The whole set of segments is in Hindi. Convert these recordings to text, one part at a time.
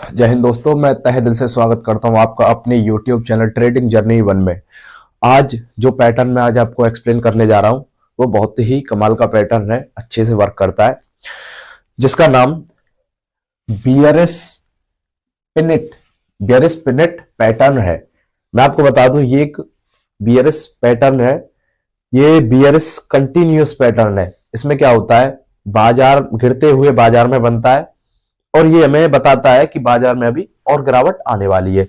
जय हिंद दोस्तों, मैं तहे दिल से स्वागत करता हूं आपका अपने YouTube चैनल ट्रेडिंग जर्नी 1 में। आज जो पैटर्न मैं आज आपको एक्सप्लेन करने जा रहा हूं वो बहुत ही कमाल का पैटर्न है, अच्छे से वर्क करता है, जिसका नाम बियरस पिनिट पैटर्न है। मैं आपको बता दूं ये एक बियरस पैटर्न है, ये बियरस कंटिन्यूअस पैटर्न है। इसमें क्या होता है, बाजार गिरते हुए बाजार में बनता है और ये हमें बताता है कि बाजार में अभी और गिरावट आने वाली है।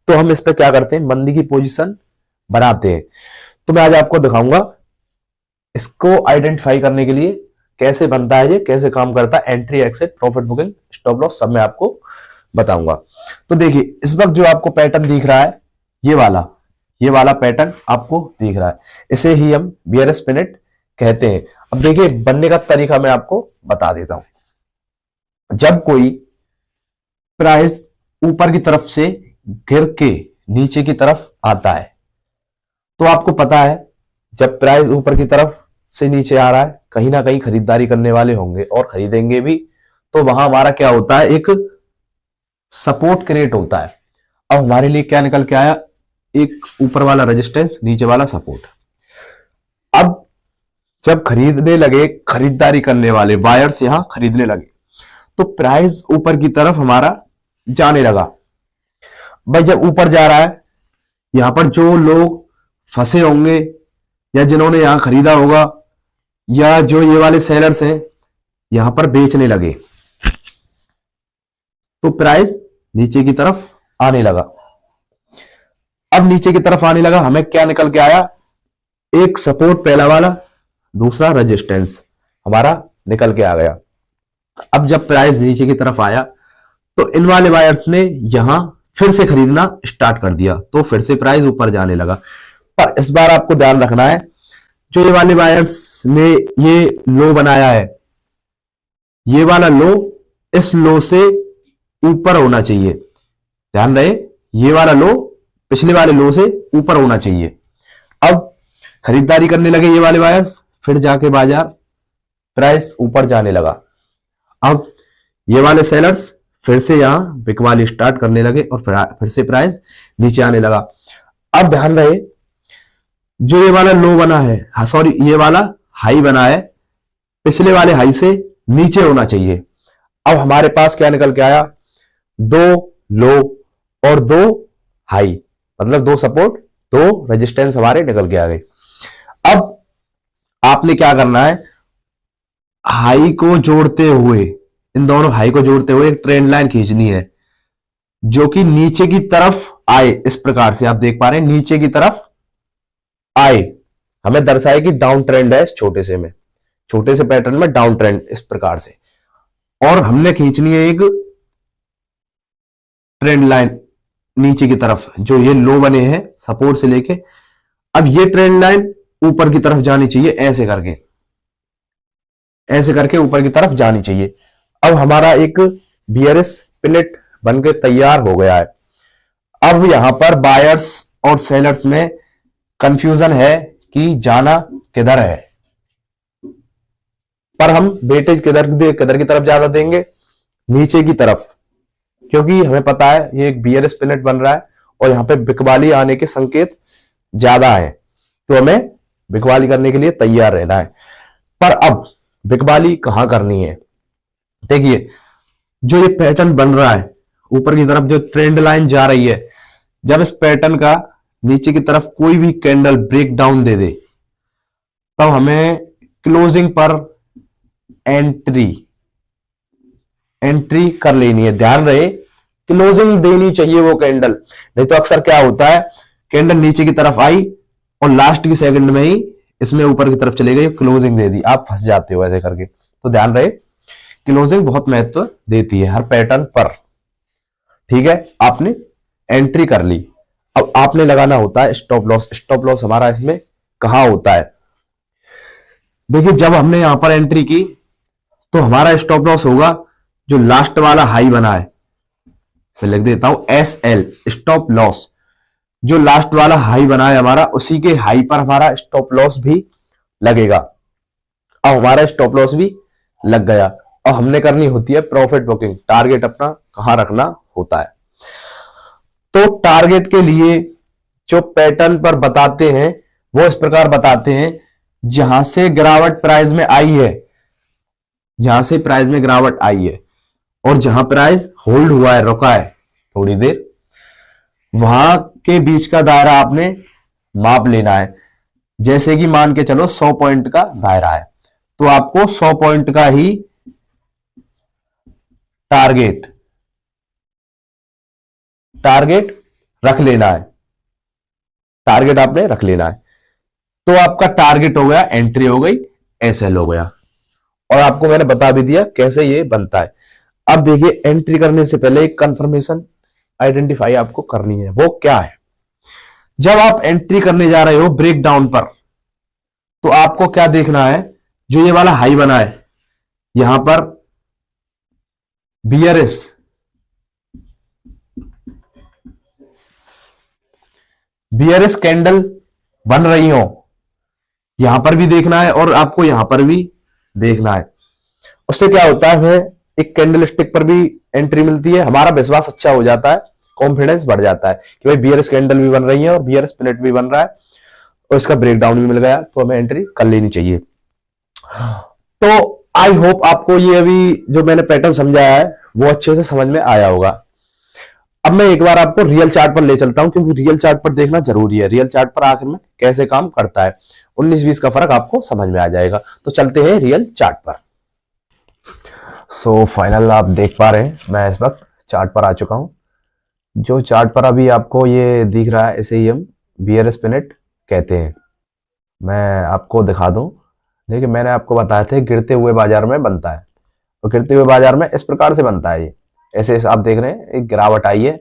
तो हम इस पे क्या करते हैं, मंदी की पोजीशन बनाते हैं। तो मैं आज आपको दिखाऊंगा इसको आइडेंटिफाई करने के लिए कैसे बनता है, ये कैसे काम करता है, entry, exit, profit booking, stop loss सब मैं आपको बताऊंगा। तो देखिए, इस वक्त जो आपको पैटर्न दिख रहा है, ये वाला पैटर्न आपको दिख रहा है, इसे ही हम बियरस पिनिट कहते हैं। अब देखिए, बनने का तरीका मैं आपको बता देता हूं। जब कोई प्राइस ऊपर की तरफ से गिर के नीचे की तरफ आता है, तो आपको पता है जब प्राइस ऊपर की तरफ से नीचे आ रहा है, कहीं ना कहीं खरीदारी करने वाले होंगे और खरीदेंगे भी। तो वहां हमारा क्या होता है, एक सपोर्ट क्रिएट होता है। अब हमारे लिए क्या निकल के आया, एक ऊपर वाला रेजिस्टेंस, नीचे वाला सपोर्ट। अब जब खरीदने लगे, खरीदारी करने वाले बायर्स यहां खरीदने लगे, तो प्राइस ऊपर की तरफ हमारा जाने लगा। भाई जब ऊपर जा रहा है, यहां पर जो लोग फंसे होंगे या जिन्होंने यहां खरीदा होगा, या जो ये वाले सेलर्स हैं, यहां पर बेचने लगे, तो प्राइस नीचे की तरफ आने लगा। अब नीचे की तरफ आने लगा, हमें क्या निकल के आया, एक सपोर्ट पहला वाला, दूसरा रेजिस्टेंस हमारा निकल के आ गया। अब जब प्राइस नीचे की तरफ आया, तो इन वाले बायर्स ने यहां फिर से खरीदना स्टार्ट कर दिया, तो फिर से प्राइस ऊपर जाने लगा। पर इस बार आपको ध्यान रखना है, जो ये वाले बायर्स ने ये लो बनाया है, ये वाला लो इस लो से ऊपर होना चाहिए। ध्यान रहे, ये वाला लो पिछले वाले लो से ऊपर होना चाहिए। अब खरीदारी करने लगे ये वाले बायर्स, फिर जाके बाजार प्राइस ऊपर जाने लगा। अब ये वाले सेलर्स फिर से यहां बिकवाली स्टार्ट करने लगे और फिर से प्राइस नीचे आने लगा। अब ध्यान रहे, जो ये वाला लो बना है, सॉरी ये वाला हाई बना है, पिछले वाले हाई से नीचे होना चाहिए। अब हमारे पास क्या निकल के आया, दो लो और दो हाई, मतलब दो सपोर्ट, दो रेजिस्टेंस हमारे निकल के आ गए। अब आपने क्या करना है, हाई को जोड़ते हुए, इन दोनों हाई को जोड़ते हुए एक ट्रेंड लाइन खींचनी है जो कि नीचे की तरफ आए। इस प्रकार से आप देख पा रहे हैं, नीचे की तरफ आए, हमें दर्शाए कि डाउन ट्रेंड है। इस छोटे से पैटर्न में डाउन ट्रेंड इस प्रकार से, और हमने खींचनी है एक ट्रेंड लाइन नीचे की तरफ, जो ये लो बने हैं सपोर्ट से लेके। अब ये ट्रेंड लाइन ऊपर की तरफ जानी चाहिए, ऐसे करके ऊपर की तरफ जानी चाहिए। अब हमारा एक बियरिश पिनिट बनके तैयार हो गया है। अब यहां पर बायर्स और सेलर्स में कंफ्यूजन है कि जाना किधर है, पर हम वेटेज किधर की तरफ ज्यादा देंगे, नीचे की तरफ, क्योंकि हमें पता है ये एक बियरिश पिनिट बन रहा है और यहां पे बिकवाली आने के संकेत ज्यादा है, तो हमें बिकवाली करने के लिए तैयार रहना है। पर अब बिकवाली कहां करनी है, देखिए जो ये पैटर्न बन रहा है, ऊपर की तरफ जो ट्रेंड लाइन जा रही है, जब इस पैटर्न का नीचे की तरफ कोई भी कैंडल ब्रेक डाउन दे दे, तब हमें क्लोजिंग पर एंट्री कर लेनी है। ध्यान रहे, क्लोजिंग देनी चाहिए वो कैंडल, नहीं तो अक्सर क्या होता है, कैंडल नीचे की तरफ आई और लास्ट की सेकंड में ही इसमें ऊपर की तरफ चले गई, क्लोजिंग दे दी, आप फंस जाते हो ऐसे करके। तो ध्यान रहे, क्लोजिंग बहुत महत्व देती है हर पैटर्न पर। ठीक है, आपने एंट्री कर ली, अब आपने लगाना होता है स्टॉप लॉस। स्टॉप लॉस हमारा इसमें कहां होता है, देखिए जब हमने यहां पर एंट्री की, तो हमारा स्टॉप लॉस होगा जो लास्ट वाला हाई बना है, मैं लिख देता हूं SL, स्टॉप लॉस। जो लास्ट वाला हाई बना है हमारा, उसी के हाई पर हमारा स्टॉप लॉस भी लगेगा। अब हमारा स्टॉप लॉस भी लग गया। और हमने करनी होती है प्रॉफिट बुकिंग। टारगेट अपना कहां रखना होता है। तो टारगेट के लिए जो पैटर्न पर बताते हैं वो इस प्रकार बताते हैं, जहां से गिरावट प्राइस में आई है, जहां से प्राइस में गिरावट आई है और जहां प्राइस होल्ड हुआ है, रुका है थोड़ी देर, वहां के बीच का दायरा आपने माप लेना है। जैसे कि मान के चलो 100 पॉइंट का दायरा है, तो आपको 100 पॉइंट का ही टारगेट रख लेना है। टारगेट आपने रख लेना है। तो आपका टारगेट हो गया, एंट्री हो गई, एसएल हो गया, और आपको मैंने बता भी दिया कैसे ये बनता है। अब देखिए, एंट्री करने से पहले एक कंफर्मेशन आइडेंटिफाई आपको करनी है। वो क्या है? जब आप एंट्री करने जा रहे हो ब्रेकडाउन पर, तो आपको क्या देखना है? जो ये वाला हाई बना है यहां पर, बियरिश कैंडल बन रही हो, यहां पर भी देखना है और आपको यहां पर भी देखना है। उससे क्या होता है, हमें एक कैंडल स्टिक पर भी एंट्री मिलती है, हमारा विश्वास अच्छा हो जाता है, कॉन्फिडेंस बढ़ जाता है कि भाई बियरिश कैंडल भी बन रही है और बियरिश प्लेट भी बन रहा है और इसका ब्रेकडाउन भी मिल गया, तो हमें एंट्री कर लेनी चाहिए। तो आई होप आपको ये अभी जो मैंने पैटर्न समझाया है वो अच्छे से समझ में आया होगा। अब मैं एक बार आपको रियल चार्ट पर ले चलता हूं, क्योंकि रियल चार्ट पर देखना जरूरी है। रियल चार्ट पर आखिर में कैसे काम करता है, 19-20 का फर्क आपको समझ में आ जाएगा। तो चलते हैं रियल चार्ट पर। सो फाइनल आप देख पा रहे हैं, मैं इस वक्त चार्ट पर आ चुका हूं। जो चार्ट पर अभी आपको ये दिख रहा है, इसे ही हम बियर स्पिनेट कहते हैं। मैं आपको दिखा दूं, देखिए मैंने आपको बताया था गिरते हुए बाजार में बनता है, तो गिरते हुए बाजार में इस प्रकार से बनता है। ये ऐसे आप देख रहे हैं, एक गिरावट आई है,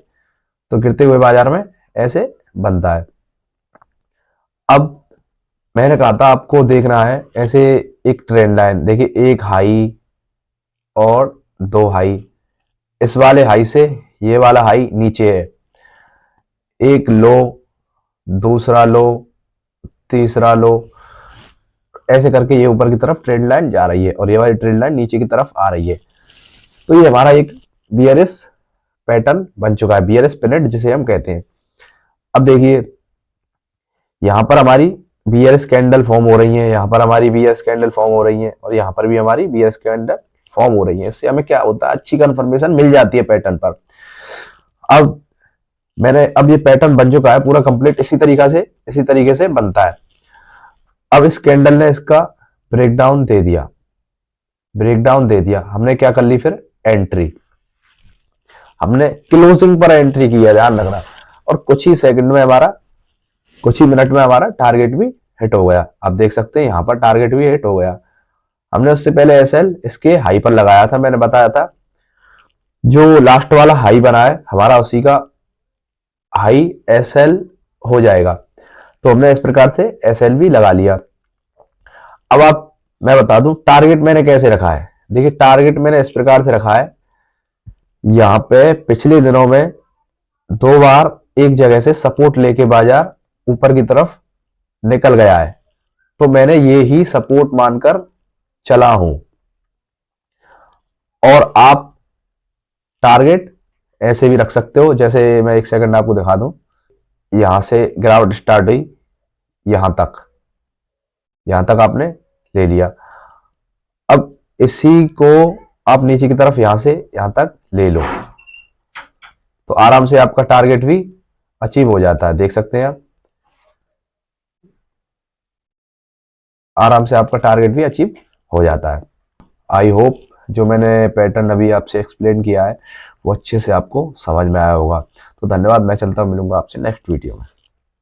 तो गिरते हुए बाजार में ऐसे बनता है। अब मैंने कहा था आपको देखना है ऐसे एक ट्रेंड लाइन, देखिए एक हाई और 2 हाई, इस वाले हाई से ये वाला हाई नीचे है, एक लो, दूसरा लो, तीसरा लो, ऐसे करके ये ऊपर की तरफ ट्रेंड लाइन जा रही है और ये वाली ट्रेंड लाइन नीचे की तरफ आ रही है। तो ये हमारा एक बियरिश पैटर्न बन चुका है, बियरिश पिनिट जिसे हम कहते हैं। अब देखिए यहां पर हमारी बियरिश कैंडल फॉर्म हो रही है, यहां पर हमारी बियरिश कैंडल फॉर्म हो रही है और यहां पर भी हमारी बियरिश कैंडल फॉर्म हो रही है। इससे हमें क्या होता है, अच्छी कंफर्मेशन मिल जाती है पैटर्न पर। अब ये पैटर्न बन चुका है पूरा कंप्लीट, इसी तरीके से बनता है। अब इस कैंडल ने इसका ब्रेकडाउन दे दिया, हमने क्या कर ली फिर, एंट्री। हमने क्लोजिंग पर एंट्री की है, ध्यान रखना, और कुछ ही मिनट में हमारा टारगेट भी हिट हो गया। आप देख सकते हैं यहां पर टारगेट भी हिट हो गया। हमने उससे पहले एसएल इसके हाई पर लगाया था, मैंने बताया था जो लास्ट वाला हाई बना है हमारा, उसी का हाई एसएल हो जाएगा। तो हमने इस प्रकार से एसएल भी लगा लिया। अब मैं बता दूं टारगेट मैंने कैसे रखा है। देखिए टारगेट मैंने इस प्रकार से रखा है, यहां पे पिछले दिनों में 2 बार एक जगह से सपोर्ट लेके बाजार ऊपर की तरफ निकल गया है, तो मैंने ये ही सपोर्ट मानकर चला हूं। और आप टारगेट ऐसे भी रख सकते हो, जैसे मैं एक सेकंड आपको दिखा दूं, यहां से गिरावट स्टार्ट हुई, यहां तक आपने ले लिया। अब इसी को आप नीचे की तरफ यहां से यहां तक ले लो, तो आराम से आपका टारगेट भी अचीव हो जाता है। देख सकते हैं आप, आराम से आपका टारगेट भी अचीव हो जाता है। आई होप जो मैंने पैटर्न अभी आपसे एक्सप्लेन किया है वो अच्छे से आपको समझ में आया होगा। तो धन्यवाद, मैं चलता हूं, मिलूंगा आपसे नेक्स्ट वीडियो में।